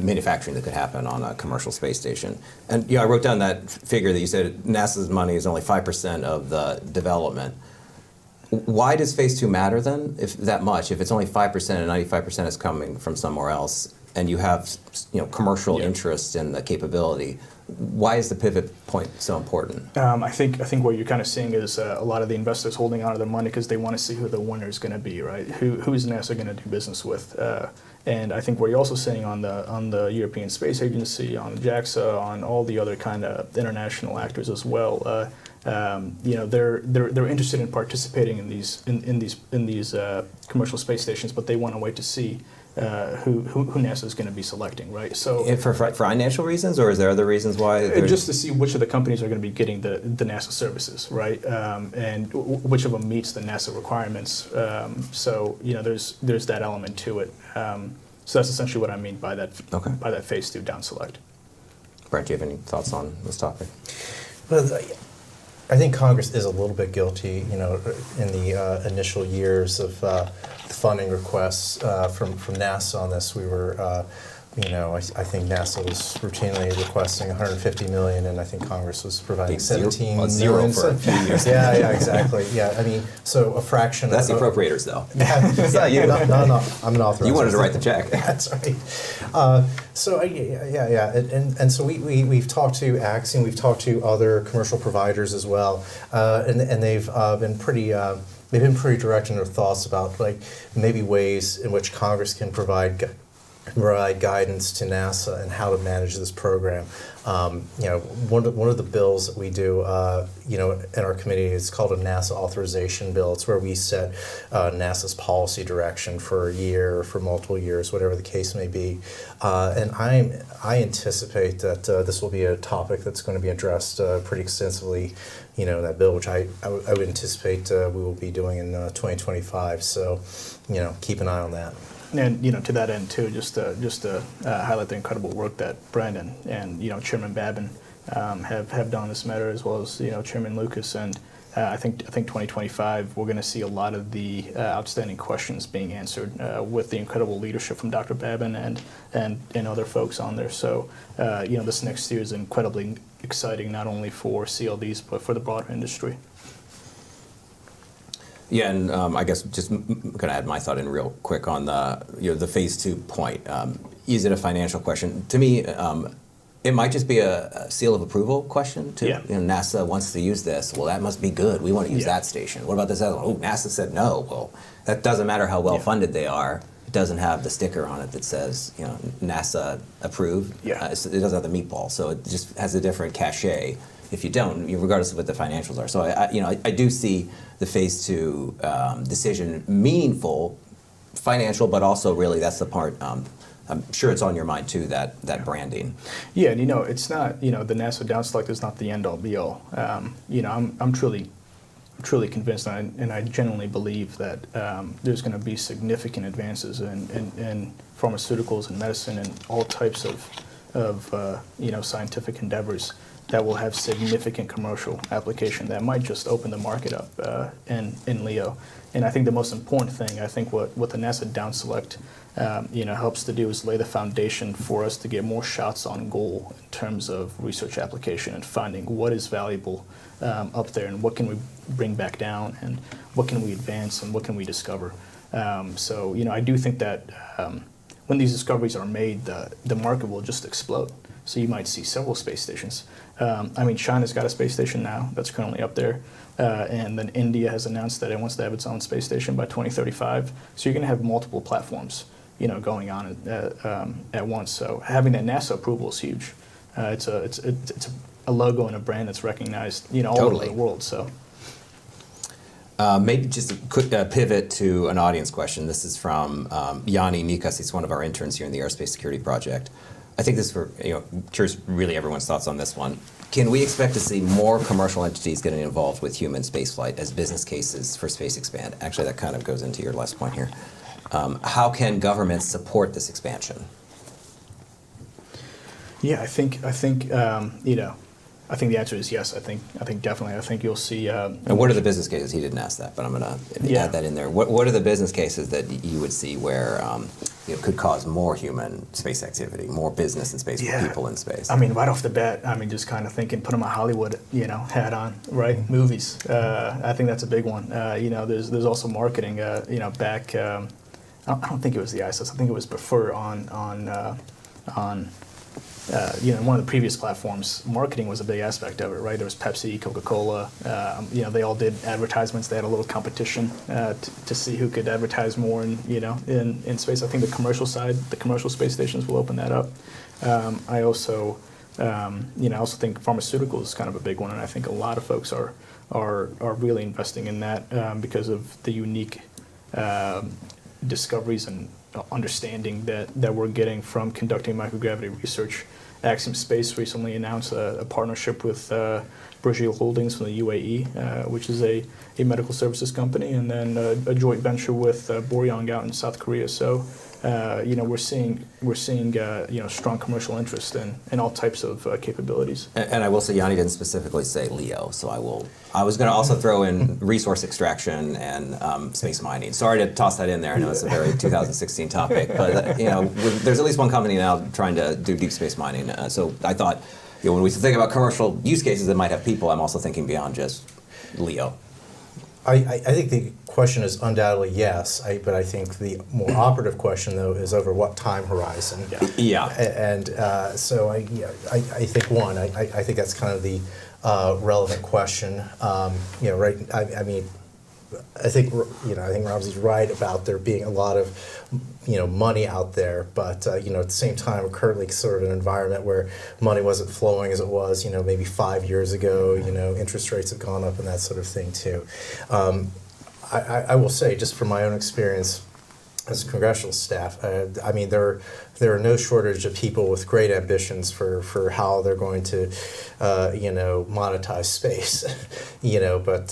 manufacturing that could happen on a commercial space station. And I wrote down that figure that you said NASA's money is only 5% of the development. Why does phase 2 matter then, if that much? If it's only 5% and 95% is coming from somewhere else, and you have commercial interest in the capability, why is the pivot point so important? I think what you're kind of seeing is a lot of the investors holding on to their money because they want to see who the winner is going to be, right? Who's NASA going to do business with? And I think what you're also seeing on the European Space Agency, on JAXA, on all the other kind of international actors as well. They're interested in participating in these commercial space stations, but they want to wait to see NASA is going to be selecting, right? So For financial reasons, or is there other reasons why? just to see which of the companies are going to be getting the NASA services, right? And which of them meets the NASA requirements. So there's that element to it. So that's essentially what I mean by that by that phase 2 down select. Brent, do you have any thoughts on this topic? Well, I think Congress is a little bit guilty, in the initial years of funding requests from NASA on this. We were, I think NASA was routinely requesting $150 million, and I think Congress was providing $17 million. Zero for a few years. Yeah, exactly. Yeah, I mean, so a fraction. That's of the appropriators, though. It's not you. No, I'm an author. You wanted to write the check. That's right. So and so we've talked to Axiom, we've talked to other commercial providers as well, and they've been pretty. They've been pretty direct in their thoughts about maybe ways in which Congress can provide guidance to NASA and how to manage this program. One of the bills that we do, in our committee is called a NASA authorization bill. It's where we set NASA's policy direction for a year, or for multiple years, whatever the case may be. And I anticipate that this will be a topic that's going to be addressed pretty extensively, in that bill, which I would anticipate we will be doing in 2025. So, keep an eye on that. And to that end too, just to highlight the incredible work that Brent and Chairman Babin have done on this matter, as well as Chairman Lucas. And I think 2025 we're going to see a lot of the outstanding questions being answered with the incredible leadership from Dr. Babin and other folks on there. So this next year is incredibly exciting, not only for CLDs but for the broader industry. Yeah, and I guess just going to add my thought in real quick on the phase 2 point. Is it a financial question? To me, it might just be a seal of approval question. NASA wants to use this. Well, that must be good. We want to use that station. What about this other one? Oh, NASA said no. Well, that doesn't matter how well funded they are. It doesn't have the sticker on it that says NASA approved. It doesn't have the meatball, so it just has a different cachet. If you don't, regardless of what the financials are. So I do see the phase 2 decision meaningful, financial, but also really that's the part. I'm sure it's on your mind too, that branding. Yeah, and it's not the NASA down select is not the end all be all. I'm truly convinced, and I genuinely believe that there's going to be significant advances in pharmaceuticals and medicine and all types of scientific endeavors that will have significant commercial application that might just open the market up in LEO. And I think the most important thing, I think what the NASA down select helps to do is lay the foundation for us to get more shots on goal in terms of research application and finding what is valuable up there and what can we bring back down and what can we advance and what can we discover. So I do think that when these discoveries are made, the market will just explode. So you might see several space stations. China's got a space station now that's currently up there. And then India has announced that it wants to have its own space station by 2035. So you're going to have multiple platforms, going on at once. So having that NASA approval is huge. It's a logo and a brand that's recognized, all over the world. So. Maybe just a quick pivot to an audience question. This is from Yanni Nikas. He's one of our interns here in the Aerospace Security Project. I think this is for, curious really everyone's thoughts on this one. Can we expect to see more commercial entities getting involved with human spaceflight as business cases for space expand? Actually, that kind of goes into your last point here. How can governments support this expansion? Yeah, I think the answer is yes. I think definitely. I think you'll see. And what are the business cases? He didn't ask that, but I'm going to add that in there. What are the business cases that you would see where could cause more human space activity, more business in space, more people in space? Right off the bat, just kind of thinking, putting my Hollywood, hat on, right? Movies. I think that's a big one. There's also marketing. Back. I don't think it was the ISIS. I think it was before on one of the previous platforms, marketing was a big aspect of it, right? There was Pepsi, Coca-Cola. They all did advertisements. They had a little competition to see who could advertise more in space. I think the commercial side, the commercial space stations will open that up. I also think pharmaceuticals is kind of a big one, and I think a lot of folks are really investing in that because of the unique discoveries and understanding that we're getting from conducting microgravity research. Axiom Space recently announced a partnership with Burjeel Holdings from the UAE, which is a medical services company, and then a joint venture with Boryong out in South Korea. So, we're seeing strong commercial interest in all types of capabilities. And I will say, Yanni didn't specifically say LEO, so I was going to also throw in resource extraction and space mining. Sorry to toss that in there. I know it's a very 2016 topic, but there's at least one company now trying to do deep space mining. So I thought, when we think about commercial use cases that might have people, I'm also thinking beyond just LEO. I think the question is undoubtedly yes, but I think the more operative question, though, is over what time horizon. Yeah. And so I think I think that's kind of the relevant question. Right? I think Ramzi's right about there being a lot of money out there, but at the same time, we're currently sort of in an environment where money wasn't flowing as it was maybe 5 years ago. Interest rates have gone up and that sort of thing too. I will say, just from my own experience as congressional staff, there are no shortage of people with great ambitions for how they're going to monetize space. But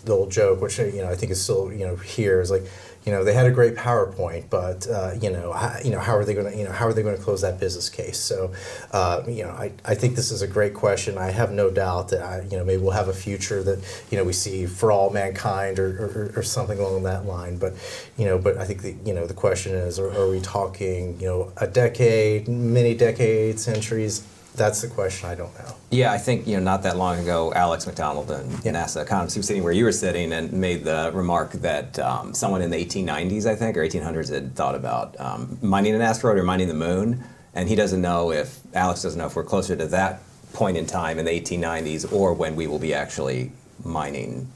the old joke, which I think is still here, is like, they had a great PowerPoint, but how are they going to close that business case? So I think this is a great question. I have no doubt that maybe we'll have a future that we see for all mankind or something along that line. But I think the question is, are we talking a decade, many decades, centuries? That's the question. I don't know. Yeah, I think not that long ago, Alex McDonald and NASA economist, he was sitting where you were sitting and made the remark that someone in the 1890s, I think, or 1800s had thought about mining an asteroid or mining the moon, and Alex doesn't know if we're closer to that point in time in the 1890s or when we will be actually mining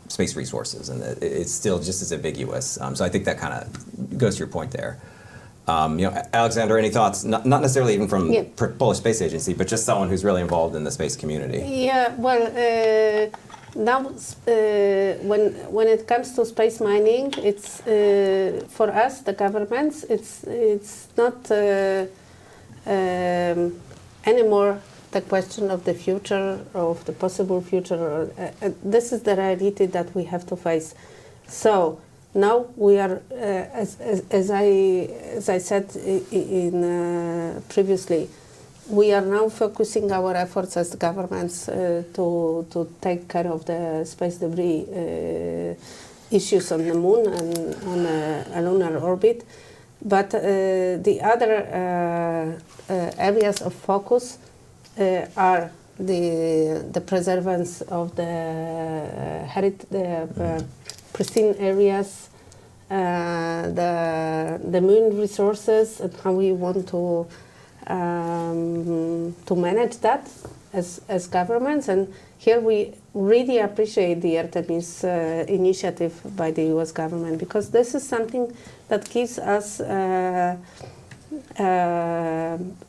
space resources, and it's still just as ambiguous. So I think that kind of goes to your point there. Aleksandra, any thoughts? Not necessarily even from Polish Space Agency, but just someone who's really involved in the space community. Yeah, well, now when it comes to space mining, it's for us, the governments, it's not anymore the question of the future, of the possible future. This is the reality that we have to face. So now we are, as I said previously, we are now focusing our efforts as governments to take care of the space debris issues on the moon and on a lunar orbit. But the other areas of focus are the preservance of the pristine areas, the moon resources, and how we want to manage that as governments. And here we really appreciate the Artemis initiative by the U.S. government, because this is something that gives us a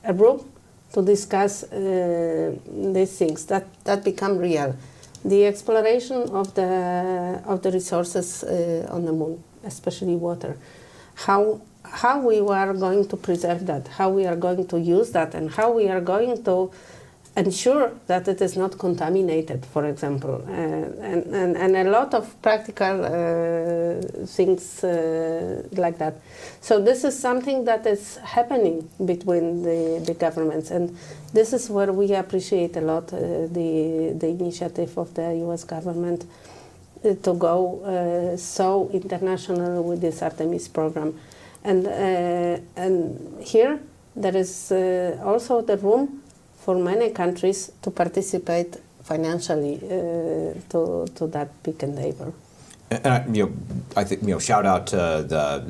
room to discuss these things that become real. The exploration of the resources on the moon, especially water, how we are going to preserve that, how we are going to use that, and how we are going to ensure that it is not contaminated, for example, and a lot of practical things like that. So this is something that is happening between the governments, and this is where we appreciate a lot the initiative of the U.S. government to go so international with this Artemis program. And here there is also the room for many countries to participate financially to that big endeavor. And I think shout out to the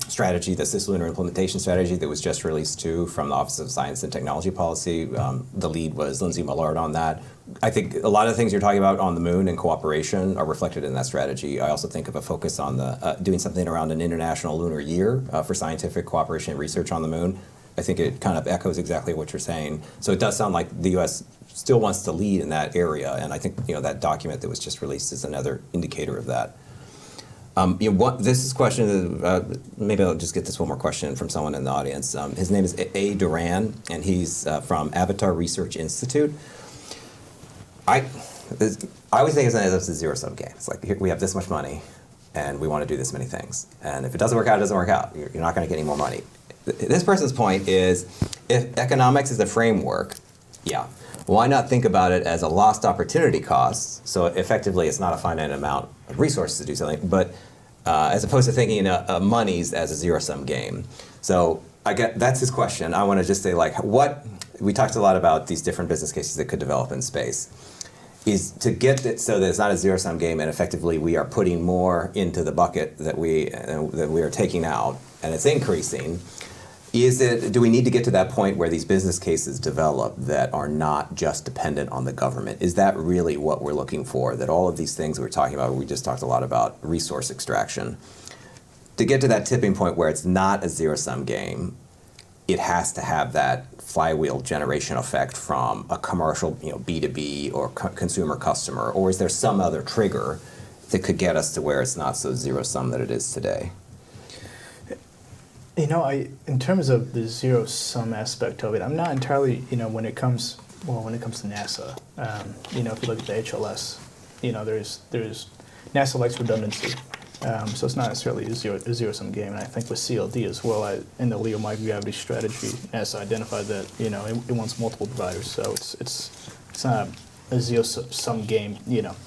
strategy, the cislunar implementation strategy that was just released too from the Office of Science and Technology Policy. The lead was Lindsay Millard on that. I think a lot of the things you're talking about on the moon and cooperation are reflected in that strategy. I also think of a focus on the doing something around an international lunar year for scientific cooperation and research on the moon. I think it kind of echoes exactly what you're saying. So it does sound like the U.S. still wants to lead in that area, and I think that document that was just released is another indicator of that. This is a question, maybe I'll just get this one more question from someone in the audience. His name is A. Duran, and he's from Avatar Research Institute. I always think it's a zero-sum game. It's like, here, we have this much money, and we want to do this many things. And if it doesn't work out, it doesn't work out. You're not going to get any more money. This person's point is, if economics is a framework, yeah, why not think about it as a lost opportunity cost? So effectively, it's not a finite amount of resources to do something, but as opposed to thinking monies as a zero-sum game. So that's his question. I want to just say, we talked a lot about these different business cases that could develop in space. Is to get it so that it's not a zero-sum game, and effectively we are putting more into the bucket that we are taking out, and it's increasing. Do we need to get to that point where these business cases develop that are not just dependent on the government? Is that really what we're looking for? That all of these things we're talking about, we just talked a lot about resource extraction. To get to that tipping point where it's not a zero-sum game, it has to have that flywheel generation effect from a commercial, B2B or consumer customer, or is there some other trigger that could get us to where it's not so zero-sum that it is today? In terms of the zero-sum aspect of it, I'm not entirely, when it comes to NASA, if you look at the HLS, there's NASA likes redundancy. So it's not necessarily a zero-sum game, and I think with CLD as well, in the LEO microgravity strategy, NASA identified that it wants multiple providers, so it's not a zero-sum game,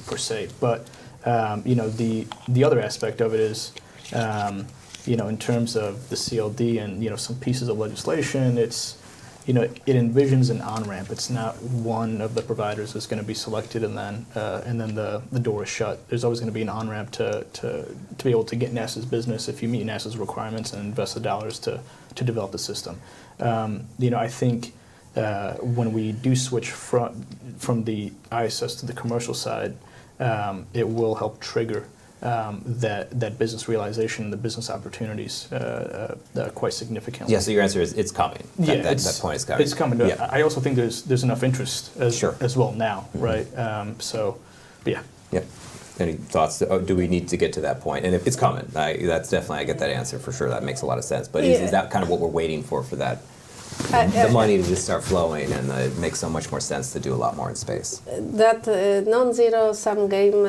per se. But the other aspect of it is, in terms of the CLD and some pieces of legislation, it envisions an on-ramp. It's not one of the providers that's going to be selected and then the door is shut. There's always going to be an on-ramp to be able to get NASA's business if you meet NASA's requirements and invest the dollars to develop the system. I think when we do switch from the ISS to the commercial side, it will help trigger that business realization, the business opportunities quite significantly. Yeah, so your answer is it's coming. That point is coming. It's coming. Yeah. I also think there's enough interest as well now, right? Yeah. Yep. Any thoughts? Do we need to get to that point? And if it's coming, I get that answer for sure. That makes a lot of sense. But is that kind of what we're waiting for that? The money to just start flowing, and it makes so much more sense to do a lot more in space. That non-zero-sum game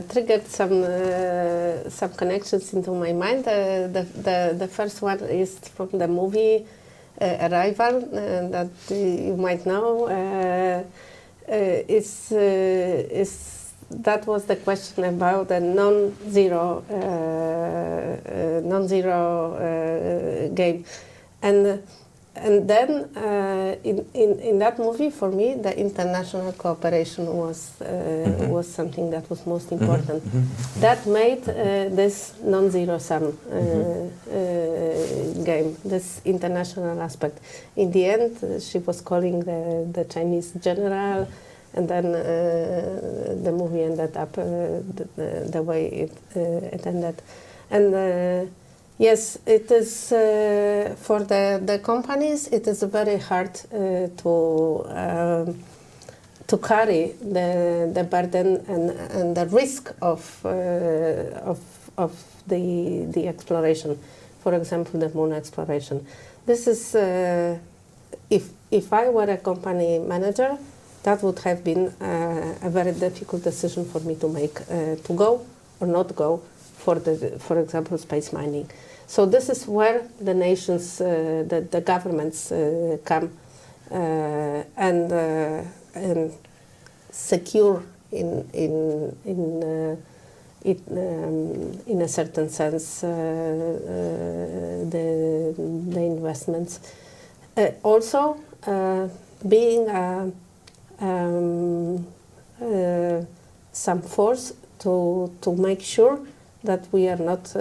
triggered some connections into my mind. The first one is from the movie Arrival that you might know. That was the question about a non-zero game, and then in that movie, for me, the international cooperation was something that was most important. That made this non-zero-sum game, this international aspect. In the end, she was calling the Chinese general, and then the movie ended up the way it ended. And yes, it is for the companies. It is very hard to carry the burden and the risk of the exploration. For example, the moon exploration. This is if I were a company manager, that would have been a very difficult decision for me to make, to go or not go for example, space mining. So this is where the nations, the governments come and secure in a certain sense the investments. Also, being some force to make sure that we are not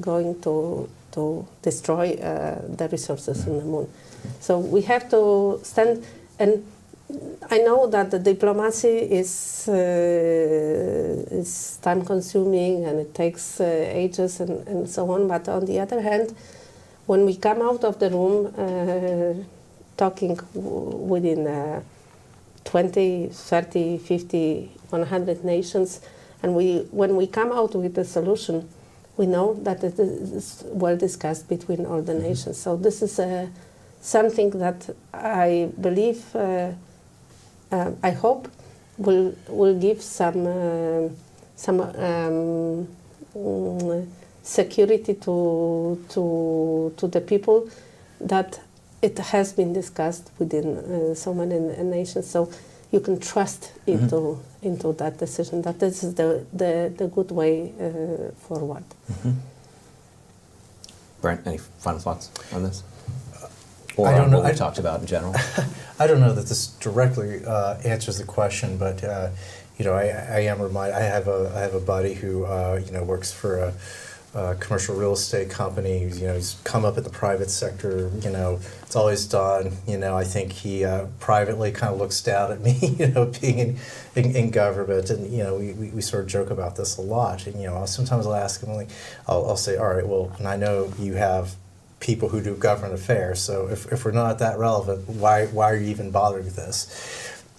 going to destroy the resources on the moon. So we have to stand, and I know that the diplomacy is time-consuming and it takes ages and so on, but on the other hand, when we come out of the room talking within 20, 30, 50, 100 nations, And when we come out with a solution, we know that it is well discussed between all the nations. So this is something that I believe, I hope, will give some security to the people, that it has been discussed within so many nations. So you can trust into that decision, that this is the good way forward. Brent, any final thoughts on this? Or I don't on know. what we talked about in general? I don't know that this directly answers the question, but you know, I am reminded. I have a buddy who you know, works for a commercial real estate company. You know, he's come up in the private sector. You know, it's always done. You know, I think he privately kind of looks down at me. You know, being in government, and you know, we sort of joke about this a lot. And you know, sometimes I'll ask him, like, I'll say, all right, well, and I know you have people who do government affairs. So if we're not that relevant, why are you even bothering with this?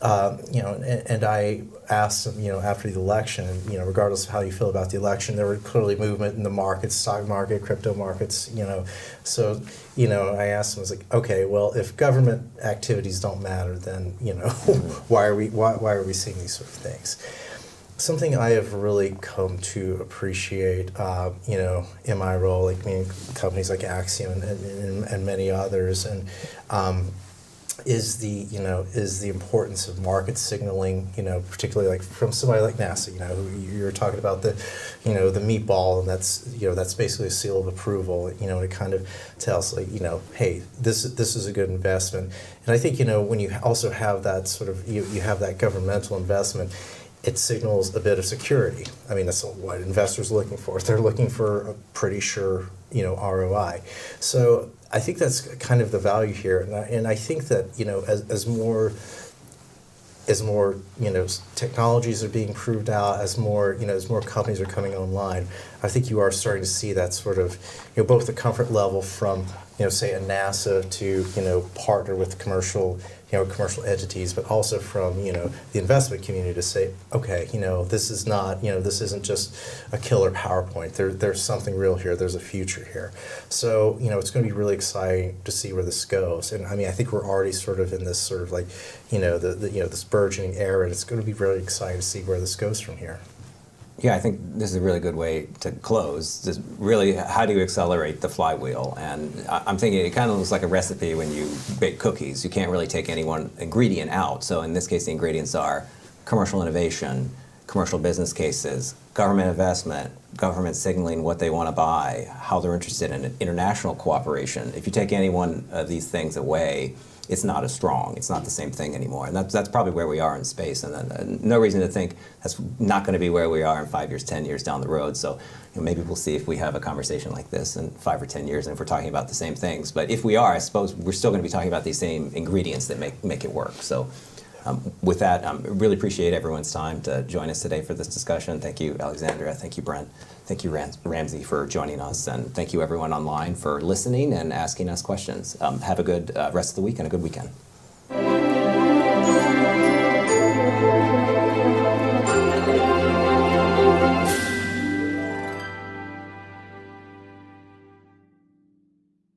You know, and I asked him, you know, after the election, and you know, regardless of how you feel about the election, there were clearly movement in the markets, stock market, crypto markets, you know. So, you know, I asked him, I was like, okay, well, if government activities don't matter, then, you know, why are we seeing these sort of things? Something I have really come to appreciate, you know, in my role, like companies like Axiom and many others, and is the importance of market signaling, you know, particularly like from somebody like NASA, you know, who you're talking about the meatball, and that's basically a seal of approval, you know, it kind of tells, like, you know, hey, this is a good investment. And I think, you know, when you also have that sort of, you have that governmental investment, it signals a bit of security. I mean, that's what investors are looking for. They're looking for a pretty sure, you know, ROI. So I think that's kind of the value here, and I think that, you know, as more you know, technologies are being proved out, as more companies are coming online, I think you are starting to see that sort of, you know, both the comfort level from, you know, say a NASA to, you know, partner with commercial entities, but also from, you know, the investment community to say, okay, you know, this is not, you know, this isn't just a killer PowerPoint. There's something real here. There's a future here. So, you know, it's going to be really exciting to see where this goes. And I mean, I think we're already sort of in this sort of like, you know, this burgeoning era, and it's going to be really exciting to see where this goes from here. Yeah, I think this is a really good way to close. Just really, how do you accelerate the flywheel? And I'm thinking it kind of looks like a recipe when you bake cookies. You can't really take any one ingredient out. So in this case, the ingredients are commercial innovation, commercial business cases, government investment, government signaling what they want to buy, how they're interested in it, international cooperation. If you take any one of these things away, it's not as strong. It's not the same thing anymore. And that's probably where we are in space. And no reason to think that's not going to be where we are in 5 years, 10 years down the road. So, you know, maybe we'll see if we have a conversation like this in 5 or 10 years and if we're talking about the same things. But if we are, I suppose we're still going to be talking about these same ingredients that make it work. So with that, I really appreciate everyone's time to join us today for this discussion. Thank you, Aleksandra. Thank you, Brent. Thank you, Ramzi, for joining us. And thank you, everyone online, for listening and asking us questions. Have a good rest of the week and a good weekend.